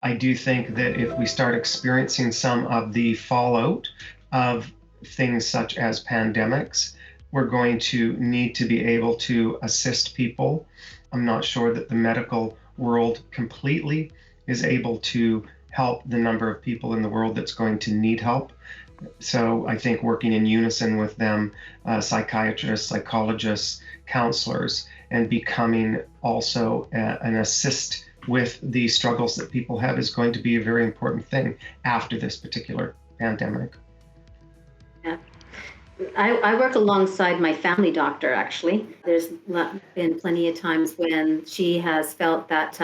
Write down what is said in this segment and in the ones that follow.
I do think that if we start experiencing some of the fallout of things such as pandemics, we're going to need to be able to assist people. I'm not sure that the medical world completely is able to help the number of people in the world that's going to need help. So I think working in unison with them, psychiatrists, psychologists, counselors, and becoming also an assist with the struggles that people have is going to be a very important thing after this particular pandemic. Yeah. I work alongside my family doctor, actually. There's been plenty of times when she has felt that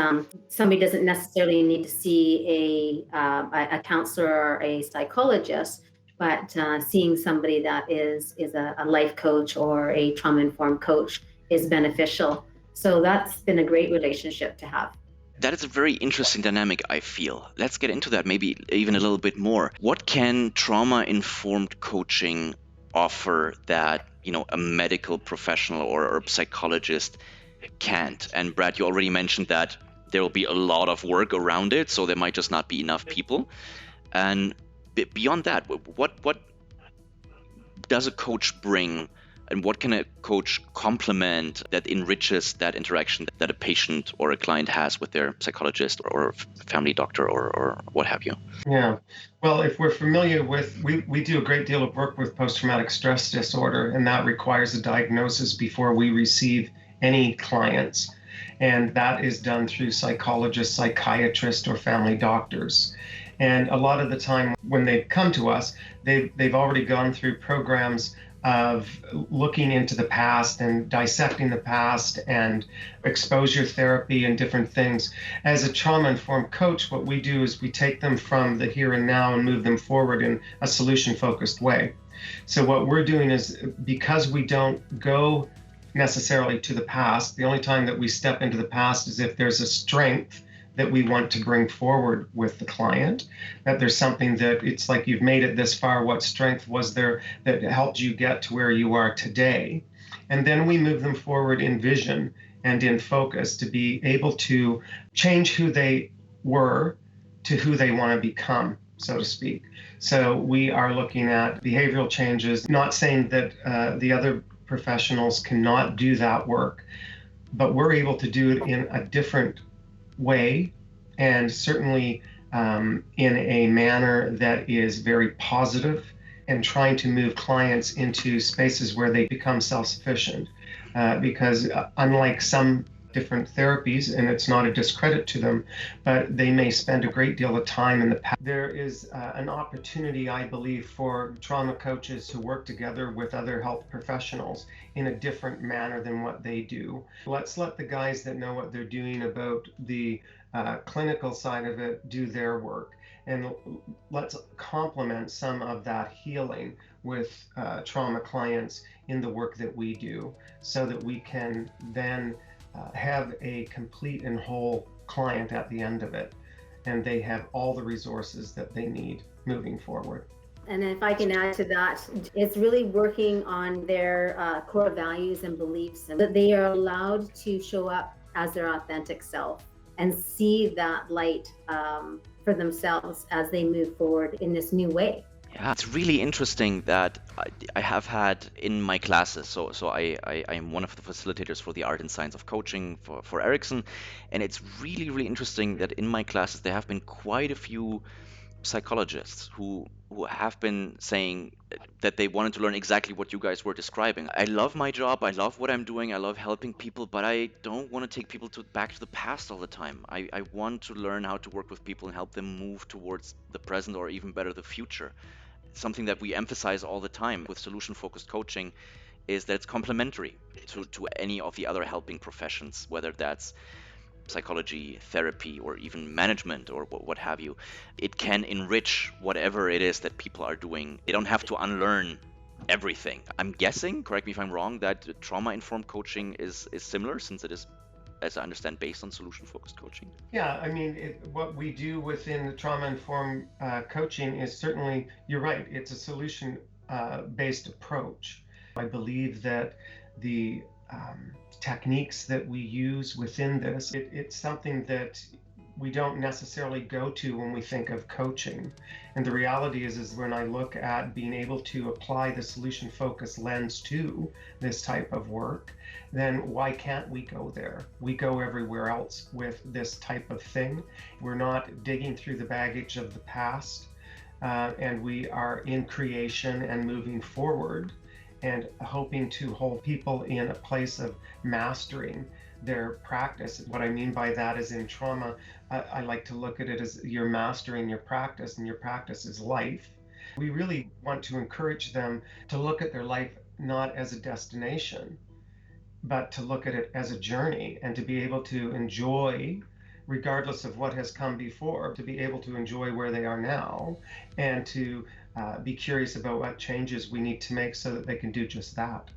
somebody doesn't necessarily need to see a counselor or a psychologist, but seeing somebody that is a life coach or a trauma informed coach is beneficial. So that's been a great relationship to have. That is a very interesting dynamic, I feel. Let's get into that maybe even a little bit more. What can trauma-informed coaching offer that, a medical professional or a psychologist can't? And Brad, you already mentioned that there will be a lot of work around it, so there might just not be enough people. And beyond that, what does a coach bring, and what can a coach complement that enriches that interaction that a patient or a client has with their psychologist or family doctor or what have you? Yeah. Well, if we're familiar with, we do a great deal of work with post-traumatic stress disorder, and that requires a diagnosis before we receive any clients. And that is done through psychologists, psychiatrists, or family doctors. And a lot of the time when they come to us, they've already gone through programs of looking into the past and dissecting the past and exposure therapy and different things. As a trauma informed coach, what we do is we take them from the here and now and move them forward in a solution focused way. So, what we're doing is, because we don't go necessarily to the past, the only time that we step into the past is if there's a strength that we want to bring forward with the client, that there's something that it's like, you've made it this far, what strength was there that helped you get to where you are today? And then we move them forward in vision and in focus to be able to change who they were to who they want to become, so to speak. So we are looking at behavioral changes, not saying that the other professionals cannot do that work, but we're able to do it in a different way, and certainly in a manner that is very positive, and trying to move clients into spaces where they become self-sufficient. Because unlike some different therapies, and it's not a discredit to them, but they may spend a great deal of time in the past. There is an opportunity, I believe, for trauma coaches to work together with other health professionals in a different manner than what they do. Let's let the guys that know what they're doing about the clinical side of it do their work. And let's complement some of that healing with trauma clients in the work that we do, so that we can then have a complete and whole client at the end of it, and they have all the resources that they need moving forward. And if I can add to that, it's really working on their core values and beliefs, and that they are allowed to show up as their authentic self and see that light for themselves as they move forward in this new way. Yeah, it's really interesting that I have had in my classes. So I am one of the facilitators for the art and science of coaching for Ericsson. And it's really, really interesting that in my classes, there have been quite a few psychologists who have been saying that they wanted to learn exactly what you guys were describing. I love my job, I love what I'm doing, I love helping people, but I don't want to take people back to the past all the time. I want to learn how to work with people and help them move towards the present, or even better, the future. Something that we emphasize all the time with solution focused coaching is that it's complementary to any of the other helping professions, whether that's psychology, therapy, or even management, or what have you. It can enrich whatever it is that people are doing. They don't have to unlearn everything. I'm guessing, correct me if I'm wrong, that trauma informed coaching is similar, since it is, as I understand, based on solution focused coaching. Yeah, I mean, what we do within the trauma informed coaching is certainly, you're right, it's a solution based approach. I believe that the techniques that we use within this, it's something that we don't necessarily go to when we think of coaching. And the reality is when I look at being able to apply the solution focused lens to this type of work, then why can't we go there? We go everywhere else with this type of thing. We're not digging through the baggage of the past, and we are in creation and moving forward and hoping to hold people in a place of mastering their practice. What I mean by that is in trauma, I like to look at it as you're mastering your practice, and your practice is life. We really want to encourage them to look at their life not as a destination, but to look at it as a journey, and to be able to enjoy, regardless of what has come before, to be able to enjoy where they are now, and to be curious about what changes we need to make so that they can do just that,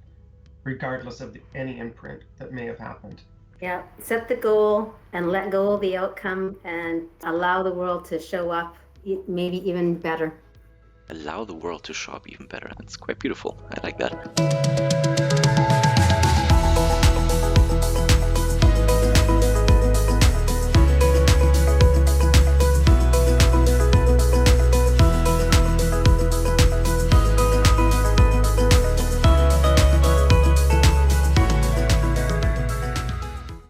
regardless of any imprint that may have happened. Yeah, set the goal and let go of the outcome and allow the world to show up maybe even better. Allow the world to show up even better. That's quite beautiful. I like that.